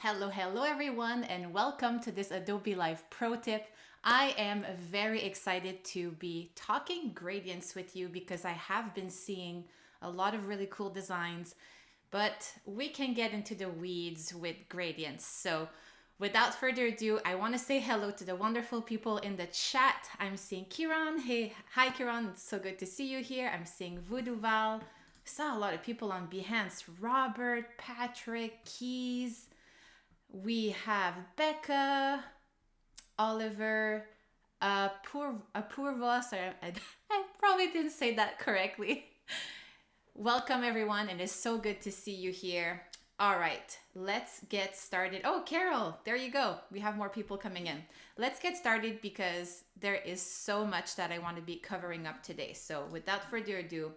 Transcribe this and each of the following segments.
Hello everyone, and welcome to this Adobe Live Pro Tip. I am very excited to be talking gradients with you because I have been seeing a lot of really cool designs, but we can get into the weeds with gradients. So without further ado, I want to say hello to the wonderful people in the chat. I'm seeing Kiran. Hey, hi Kiran, it's so good to see you here. I'm seeing Voodoo Val. Saw a lot of people on Behance. Robert, Patrick, Keys. We have Becca, Oliver, Apurva. Sorry, I probably didn't say that correctly. Welcome everyone, and it's so good to see you here. All right, let's get started. Oh, Carol, there you go. We have more people coming in. Let's get started because there is so much that I want to be covering up today. So without further ado,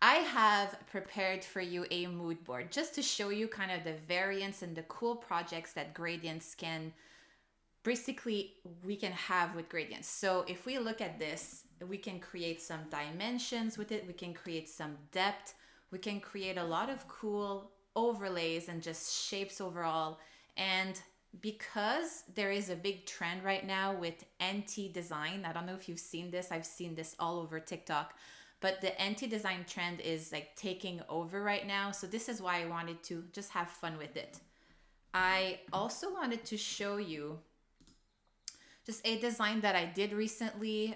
I have prepared for you a mood board just to show you kind of the variants and the cool projects that gradients can we can have with gradients. So if we look at this, we can create some dimensions with it. We can create some depth. We can create a lot of cool overlays and just shapes overall. And because there is a big trend right now with anti-design, I don't know if you've seen this. I've seen this all over TikTok. But the anti-design trend is like taking over right now. So this is why I wanted to just have fun with it. I also wanted to show you just a design that I did recently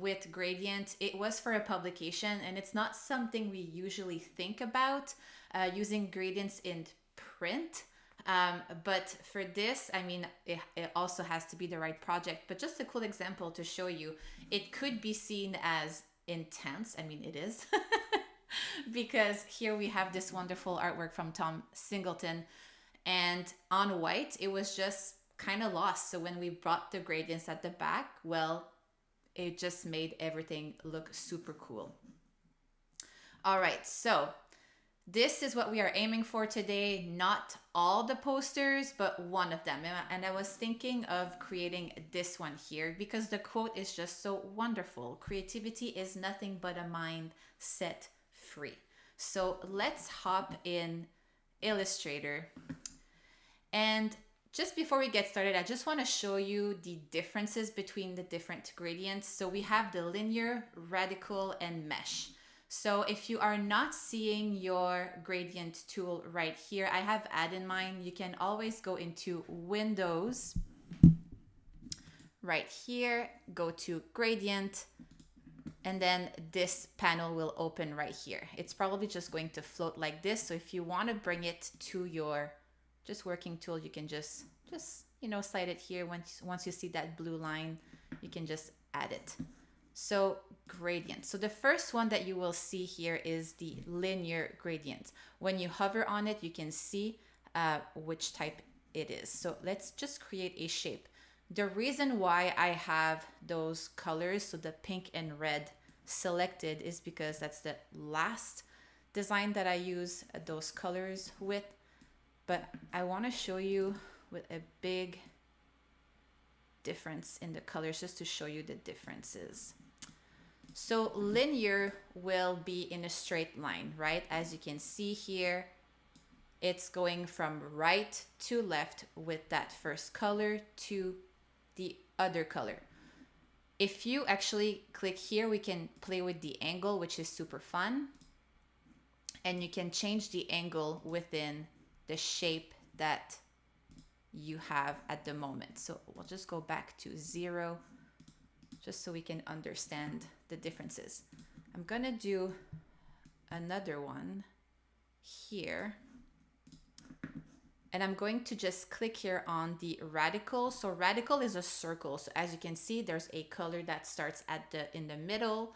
with gradient. It was for a publication, and it's not something we usually think about using gradients in print. But for this, I mean, it also has to be the right project. But just a cool example to show you, it could be seen as intense. I mean, it is because here we have this wonderful artwork from Tom Singleton, and on white it was just kind of lost. So when we brought the gradients at the back, well, it just made everything look super cool. All right, so this is what we are aiming for today. Not all the posters, but one of them. And I was thinking of creating this one here because the quote is just so wonderful. Creativity is nothing but a mind set free. So let's hop in Illustrator. And just before we get started, I just want to show you the differences between the different gradients. So we have the linear, radical, and mesh. So if you are not seeing your gradient tool right here, I have added mine. You can always go into Windows, right here, go to Gradient, and then this panel will open right here. It's probably just going to float like this. So if you want to bring it to your just working tool, you can just slide it here. Once you see that blue line, you can just add it. So gradient. So the first one that you will see here is the linear gradient. When you hover on it, you can see which type it is. So let's just create a shape. The reason why I have those colors, so the pink and red selected, is because that's the last design that I use those colors with. But I want to show you with a big difference in the colors just to show you the differences. So linear will be in a straight line, right? As you can see here, it's going from right to left with that first color to the other color. If you actually click here, we can play with the angle, which is super fun. And you can change the angle within the shape that you have at the moment. So we'll just go back to 0 just so we can understand the differences. I'm gonna do another one here, and I'm going to just click here on the radical. So radical is a circle. So as you can see, there's a color that starts in the middle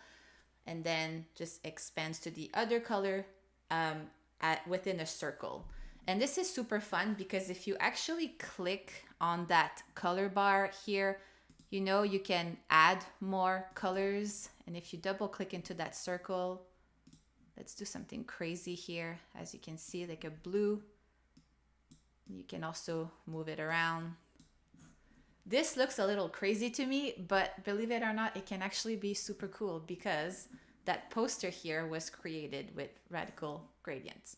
and then just expands to the other color within a circle. And this is super fun because if you actually click on that color bar here, you can add more colors. And if you double click into that circle, let's do something crazy here. As you can see, like a blue. You can also move it around. This looks a little crazy to me, but believe it or not, it can actually be super cool because that poster here was created with radical gradients.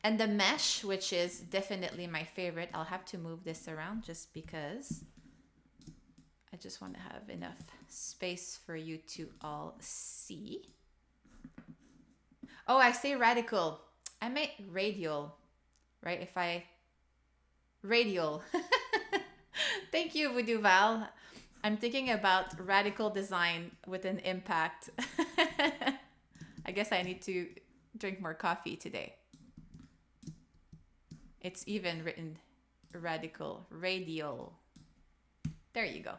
And the mesh, which is definitely my favorite. I'll have to move this around just because I just want to have enough space for you to all see. Oh, I say radical. I meant radial, right? If I radial. Thank you, Voodoo Val. I'm thinking about radical design with an impact. I guess I need to drink more coffee today. It's even written radical, radial. There you go.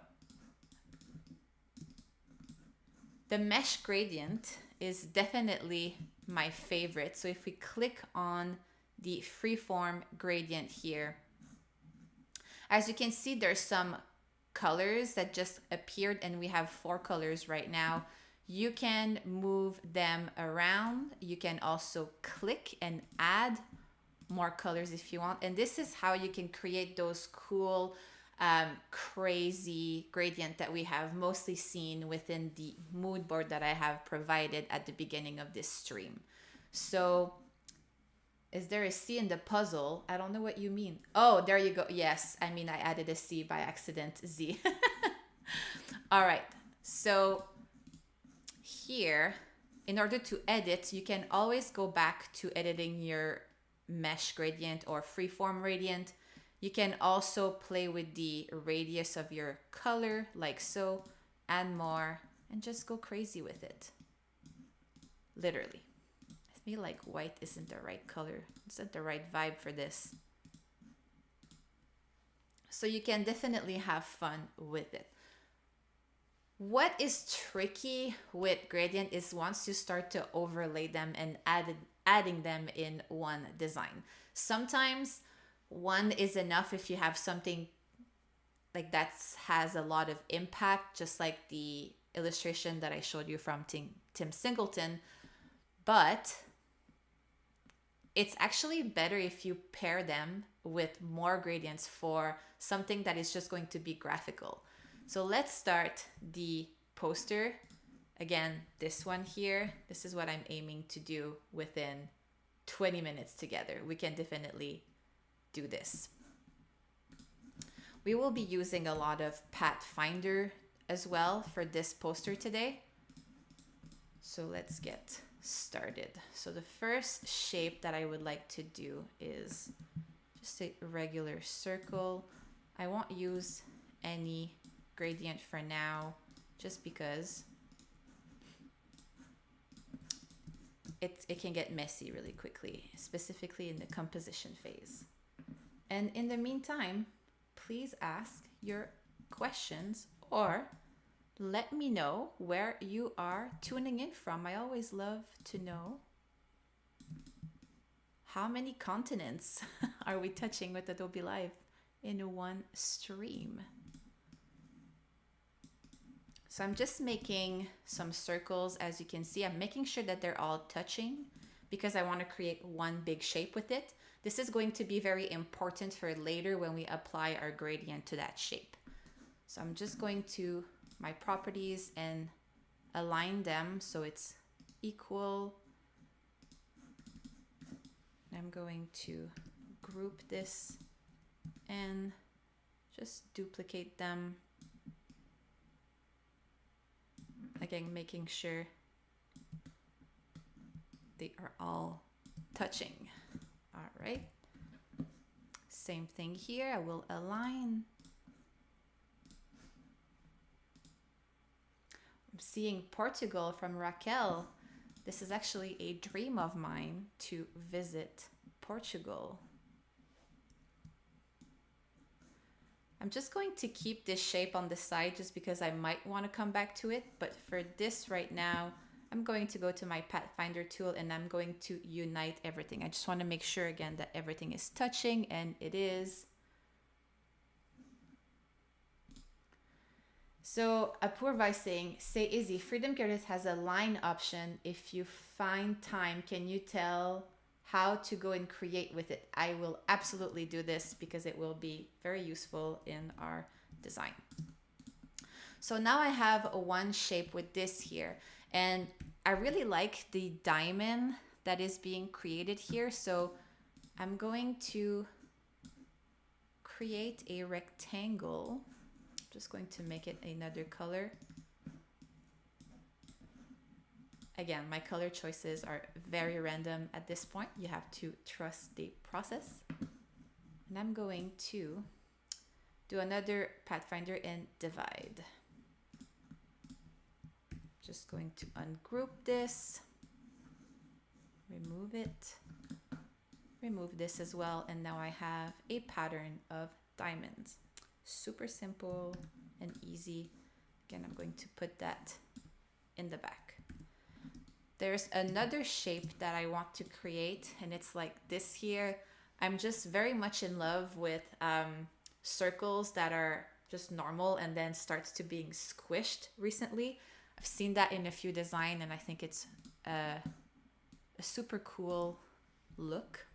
The mesh gradient is definitely my favorite. So if we click on the freeform gradient here, as you can see, there's some colors that just appeared and we have 4 colors right now. You can move them around. You can also click and add more colors if you want. And this is how you can create those cool, crazy gradient that we have mostly seen within the mood board that I have provided at the beginning of this stream. So is there a C in the puzzle? I don't know what you mean. Oh, there you go. Yes, I mean, I added a C by accident, Z. All right, so here, in order to edit, you can always go back to editing your mesh gradient or freeform gradient. You can also play with the radius of your color like so, add more, and just go crazy with it. Literally. I feel like white isn't the right color. It's not the right vibe for this. So you can definitely have fun with it. What is tricky with gradient is once you start to overlay them and adding them in one design. Sometimes one is enough if you have something like that has a lot of impact, just like the illustration that I showed you from Tim Singleton. But it's actually better if you pair them with more gradients for something that is just going to be graphical. So let's start the poster. Again, this one here, this is what I'm aiming to do within 20 minutes together. We can definitely do this. We will be using a lot of Pathfinder as well for this poster today. So let's get started. So the first shape that I would like to do is just a regular circle. I won't use any gradient for now, just because it can get messy really quickly, specifically in the composition phase. And in the meantime, please ask your questions or let me know where you are tuning in from. I always love to know how many continents are we touching with Adobe Live in one stream. So I'm just making some circles. As you can see, I'm making sure that they're all touching because I want to create one big shape with it. This is going to be very important for later when we apply our gradient to that shape. So I'm just going to my properties and align them so it's equal. I'm going to group this and just duplicate them. Again, making sure they are all touching. All right. Same thing here. I will align. I'm seeing Portugal from Raquel. This is actually a dream of mine to visit Portugal. I'm just going to keep this shape on the side just because I might want to come back to it. But for this right now, I'm going to go to my Pathfinder tool and I'm going to unite everything. I just want to make sure again that everything is touching, and it is. So Apurva is saying, say Izzy, Freedom Creators has a line option. If you find time, can you tell how to go and create with it? I will absolutely do this because it will be very useful in our design. So now I have one shape with this here, and I really like the diamond that is being created here. So I'm going to create a rectangle. I'm just going to make it another color. Again, my color choices are very random at this point. You have to trust the process. And I'm going to do another Pathfinder and divide. Just going to ungroup this, remove it, remove this as well. And now I have a pattern of diamonds. Super simple and easy. Again, I'm going to put that in the back. There's another shape that I want to create, and it's like this here. I'm just very much in love with circles that are just normal and then starts to being squished recently. I've seen that in a few designs, and I think it's a super cool look.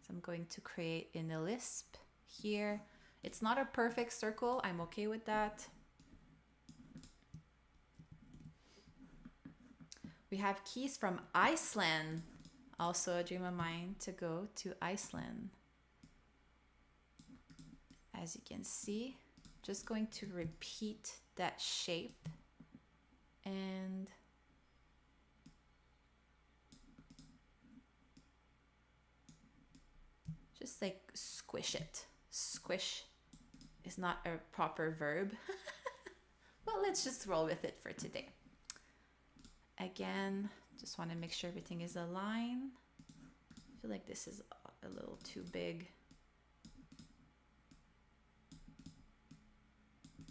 So I'm going to create an ellipse here. It's not a perfect circle. I'm okay with that. We have keys from Iceland. Also a dream of mine to go to Iceland. As you can see, just going to repeat that shape and just like squish it. Squish is not a proper verb, but let's just roll with it for today. Again, just want to make sure everything is aligned. I feel like this is a little too big.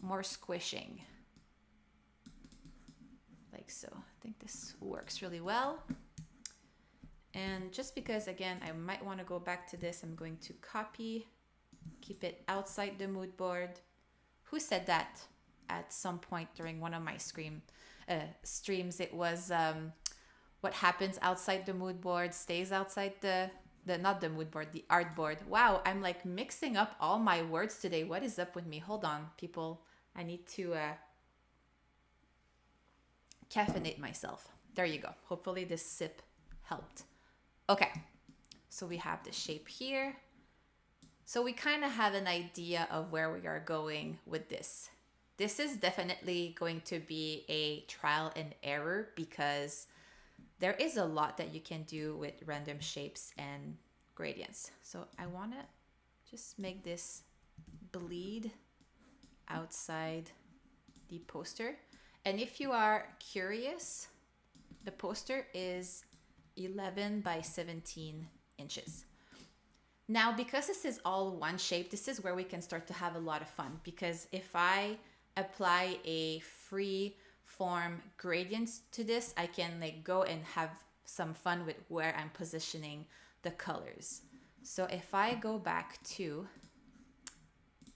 More squishing. Like so. I think this works really well. And just because, again, I might want to go back to this, I'm going to copy, keep it outside the mood board. Who said that at some point during one of my streams? It was what happens outside the mood board stays outside the not the mood board, the art board. Wow, I'm like mixing up all my words today. What is up with me? Hold on, people. I need to caffeinate myself. There you go. Hopefully this sip helped. Okay, so we have the shape here. So we kind of have an idea of where we are going with this. This is definitely going to be a trial and error because there is a lot that you can do with random shapes and gradients. So I want to just make this bleed outside the poster. And if you are curious, the poster is 11 by 17 inches. Now, because this is all one shape, this is where we can start to have a lot of fun, because if I apply a free form gradients to this, I can like go and have some fun with where I'm positioning the colors. So if I go back to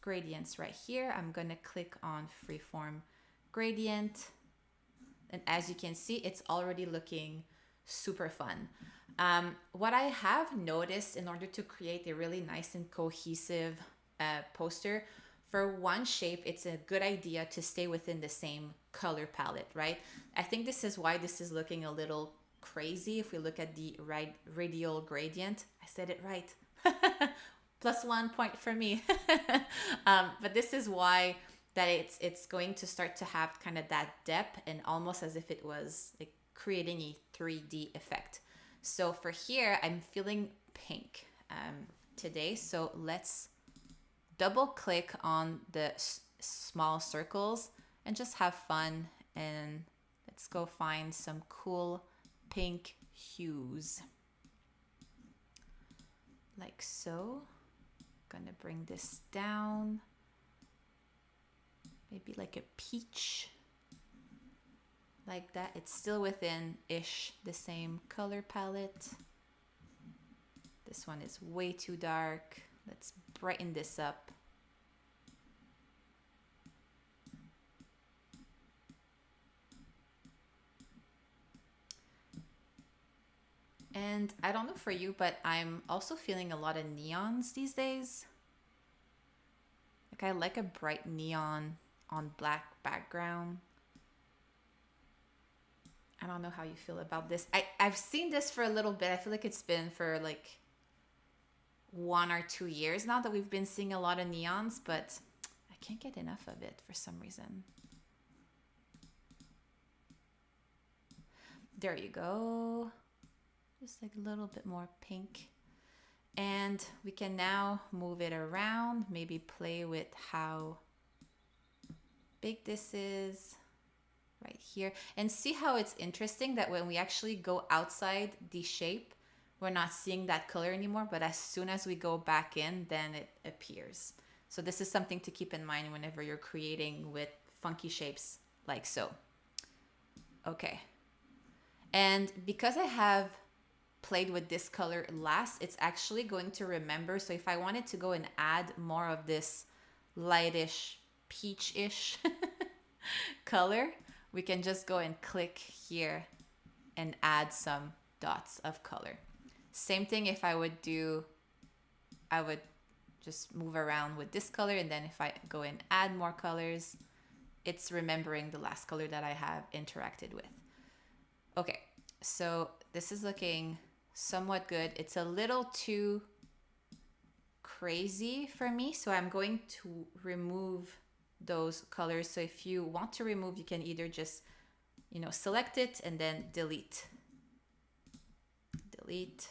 gradients right here, I'm gonna click on Freeform Gradient. And as you can see, it's already looking super fun. What I have noticed in order to create a really nice and cohesive poster, for one shape, it's a good idea to stay within the same color palette, right? I think this is why this is looking a little crazy. If we look at the radial gradient, I said it right. Plus 1 point for me. But this is why that it's going to start to have kind of that depth and almost as if it was like creating a 3D effect. So for here, I'm feeling pink today. So let's double click on the small circles and just have fun. And let's go find some cool pink hues. Like so. Gonna bring this down. Maybe like a peach. Like that. It's still within-ish the same color palette. This one is way too dark. Let's brighten this up. And I don't know for you, but I'm also feeling a lot of neons these days. Like I like a bright neon on black background. I don't know how you feel about this. I've seen this for a little bit. I feel like it's been for like 1 or 2 years now that we've been seeing a lot of neons, but I can't get enough of it for some reason. There you go. Just like a little bit more pink. And we can now move it around, maybe play with how big this is right here. And see how it's interesting that when we actually go outside the shape, we're not seeing that color anymore, but as soon as we go back in, then it appears. So this is something to keep in mind whenever you're creating with funky shapes like so. Okay. And because I have played with this color last, it's actually going to remember. So if I wanted to go and add more of this lightish, peach-ish color, we can just go and click here and add some dots of color. Same thing if I would do, I would just move around with this color, and then if I go and add more colors, it's remembering the last color that I have interacted with. Okay, so this is looking somewhat good. It's a little too crazy for me, so I'm going to remove those colors. So if you want to remove, you can either just, select it and then delete. Delete.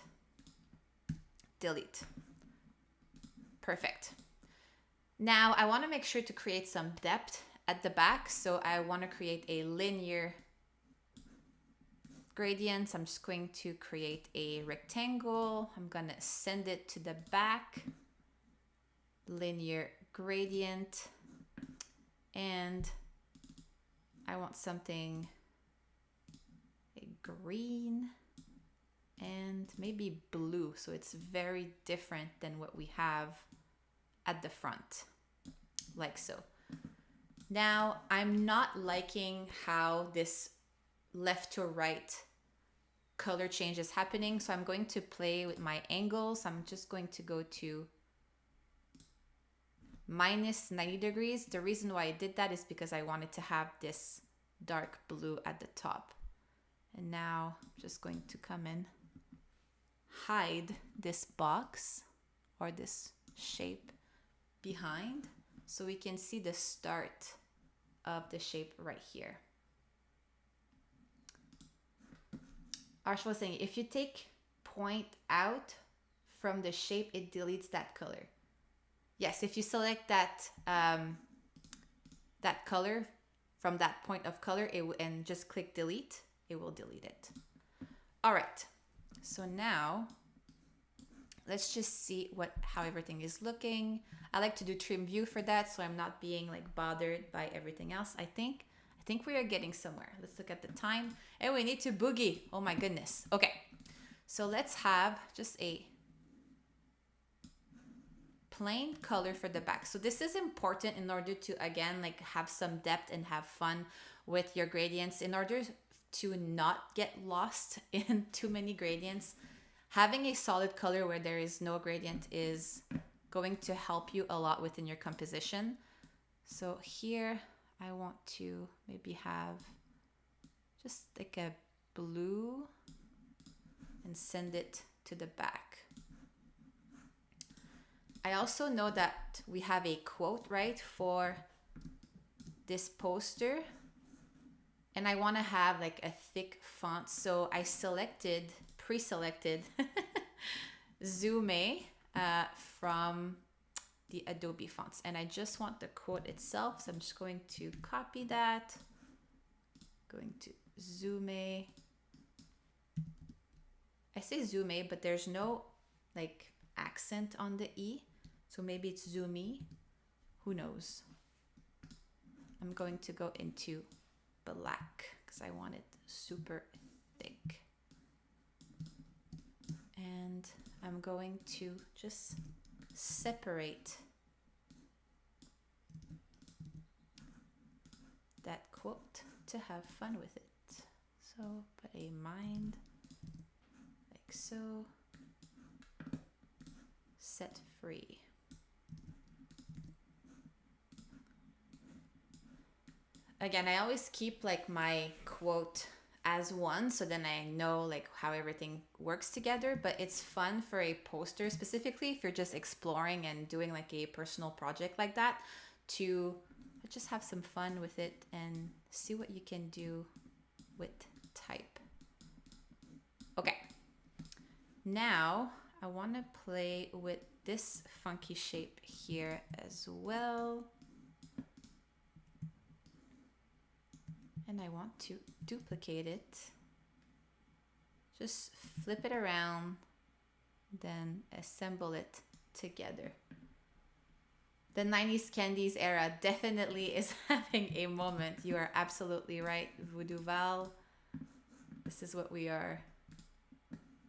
Delete. Perfect. Now I want to make sure to create some depth at the back. So I want to create a linear gradient. I'm just going to create a rectangle. I'm going to send it to the back. Linear gradient. And I want something green and maybe blue, so it's very different than what we have at the front, like so. Now I'm not liking how this left to right color change is happening, so I'm going to play with my angles. I'm just going to go to minus 90 degrees. The reason why I did that is because I wanted to have this dark blue at the top. And now I'm just going to come in, hide this box or this shape behind so we can see the start of the shape right here. Arsh was saying, if you take point out from the shape, it deletes that color. Yes, if you select that that color from that point of color and just click delete, it will delete it. All right, so now let's just see how everything is looking. I like to do trim view for that, so I'm not being like bothered by everything else. I think we are getting somewhere. Let's look at the time. And we need to boogie. Oh my goodness. Okay, so let's have just a plain color for the back. So this is important in order to, again, like have some depth and have fun with your gradients. In order to not get lost in too many gradients, having a solid color where there is no gradient is going to help you a lot within your composition. So here I want to maybe have just like a blue and send it to the back. I also know that we have a quote, right, for this poster, and I want to have like a thick font. So I pre-selected Zoom from the Adobe fonts, and I just want the quote itself. So I'm just going to copy that, going to Zoom. I say Zoom, but there's no like accent on the E. So maybe it's Zoomy, who knows? I'm going to go into black because I want it super thick. And I'm going to just separate that quote to have fun with it. So put a mind like so, set free. Again, I always keep like my quote as one, so then I know like how everything works together. But it's fun for a poster, specifically if you're just exploring and doing like a personal project like that, to just have some fun with it and see what you can do with type. Okay, now I want to play with this funky shape here as well. And I want to duplicate it. Just flip it around, then assemble it together. The 90s candies era definitely is having a moment. You are absolutely right, Voodoo Val. This is what we are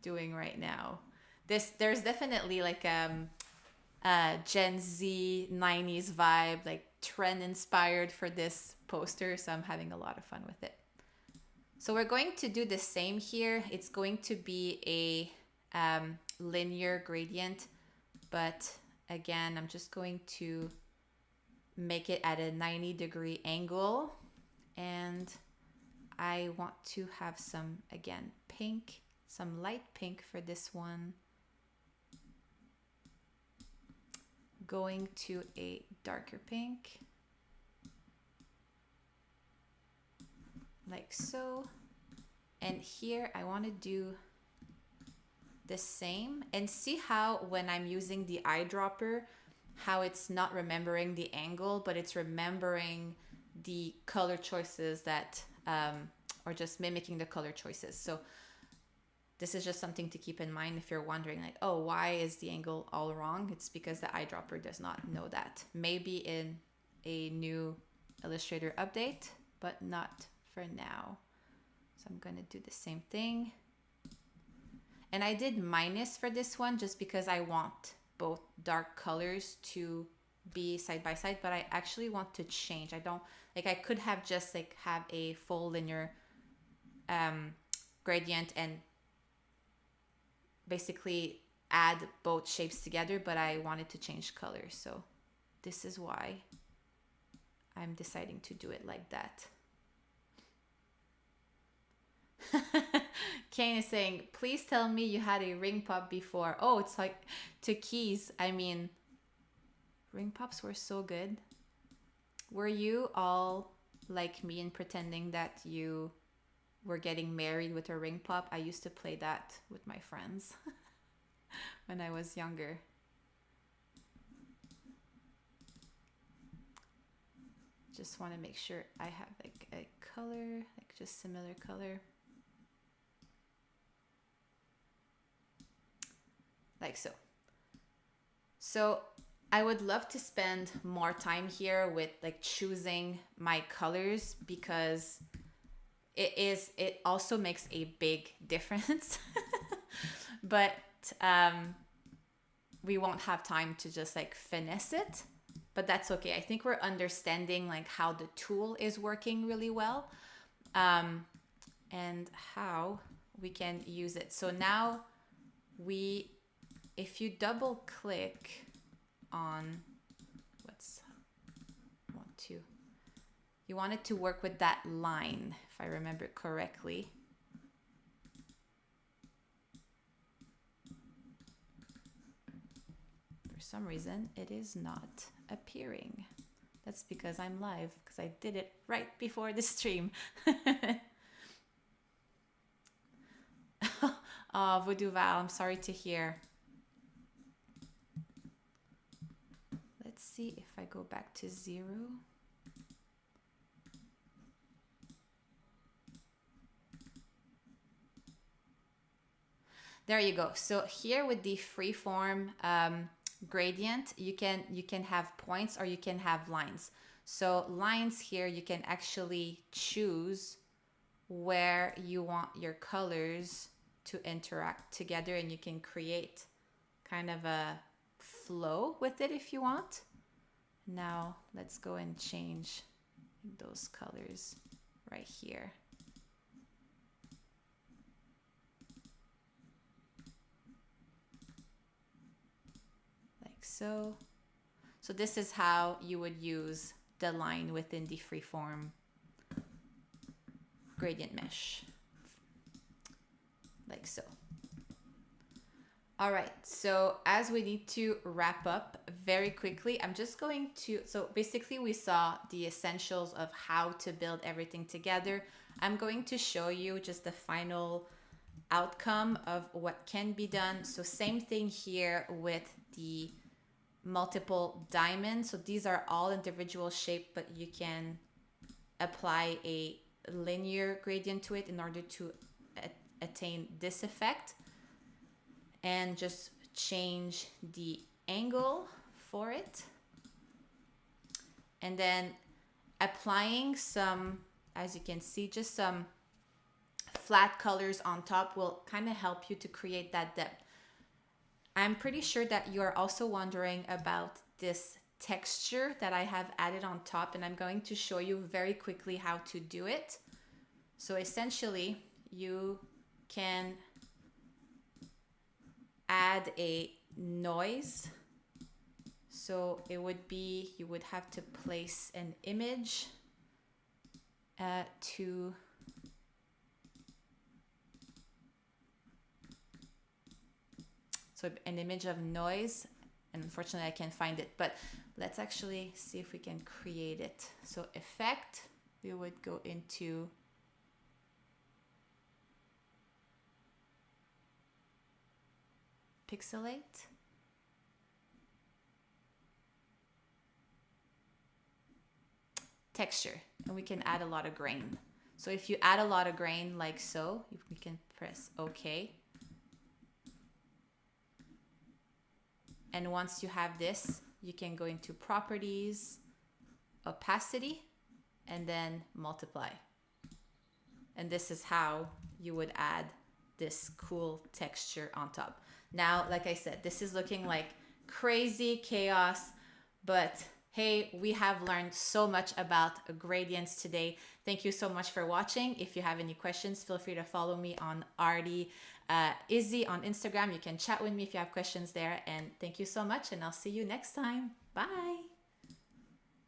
doing right now. There's definitely like Gen Z 90s vibe, like trend inspired for this poster, so I'm having a lot of fun with it. So we're going to do the same here. It's going to be a linear gradient, but again, I'm just going to make it at a 90-degree angle, and I want to have some, again, pink, some light pink for this one, going to a darker pink, like so. And here I want to do the same, and see how when I'm using the eyedropper, how it's not remembering the angle, but it's remembering the color choices that, or just mimicking the color choices. So this is just something to keep in mind if you're wondering like, oh, why is the angle all wrong? It's because the eyedropper does not know that. Maybe in a new Illustrator update, but not for now. So I'm going to do the same thing. And I did minus for this one just because I want both dark colors to be side by side, but I actually want to change. I don't, like, I could have just like have a full linear gradient and basically add both shapes together, but I wanted to change colors. So this is why I'm deciding to do it like that. Kane is saying, please tell me you had a ring pop before. Oh, it's like to keys. I mean, ring pops were so good. Were you all like me and pretending that you were getting married with a ring pop? I used to play that with my friends when I was younger. Just want to make sure I have like a color, like just similar color. Like so. So I would love to spend more time here with like choosing my colors, because it also makes a big difference. But we won't have time to just like finesse it, but that's okay. I think we're understanding like how the tool is working really well, and how we can use it. So now if you double click on you want it to work with that line, if I remember correctly. For some reason, it is not appearing. That's because I'm live, because I did it right before the stream. Oh, Voodoo Val, I'm sorry to hear. Let's see if I go back to 0. There you go. So here with the freeform gradient, you can have points or you can have lines. So lines here, you can actually choose where you want your colors to interact together, and you can create kind of a flow with it if you want. Now let's go and change those colors right here. Like so. So this is how you would use the line within the freeform gradient mesh. like so. All right, so as we need to wrap up very quickly, I'm just going to, so basically we saw the essentials of how to build everything together. I'm going to show you just the final outcome of what can be done. So same thing here with the multiple diamonds. So these are all individual shape, but you can apply a linear gradient to it in order to attain this effect, and just change the angle for it. And then applying some, as you can see, just some flat colors on top will kind of help you to create that depth. I'm pretty sure that you are also wondering about this texture that I have added on top, and I'm going to show you very quickly how to do it. So essentially, you can add a noise. So it would be, you would have to place an image so an image of noise, and unfortunately I can't find it, but let's actually see if we can create it. So effect, we would go into pixelate. Texture, and we can add a lot of grain. So if you add a lot of grain like so, we can press OK. And once you have this, you can go into properties, opacity, and then multiply. And this is how you would add this cool texture on top. Now, like I said, this is looking like crazy chaos, but hey, we have learned so much about gradients today. Thank you so much for watching. If you have any questions, feel free to follow me on Izzy on Instagram. You can chat with me if you have questions there. And thank you so much, and I'll see you next time. Bye.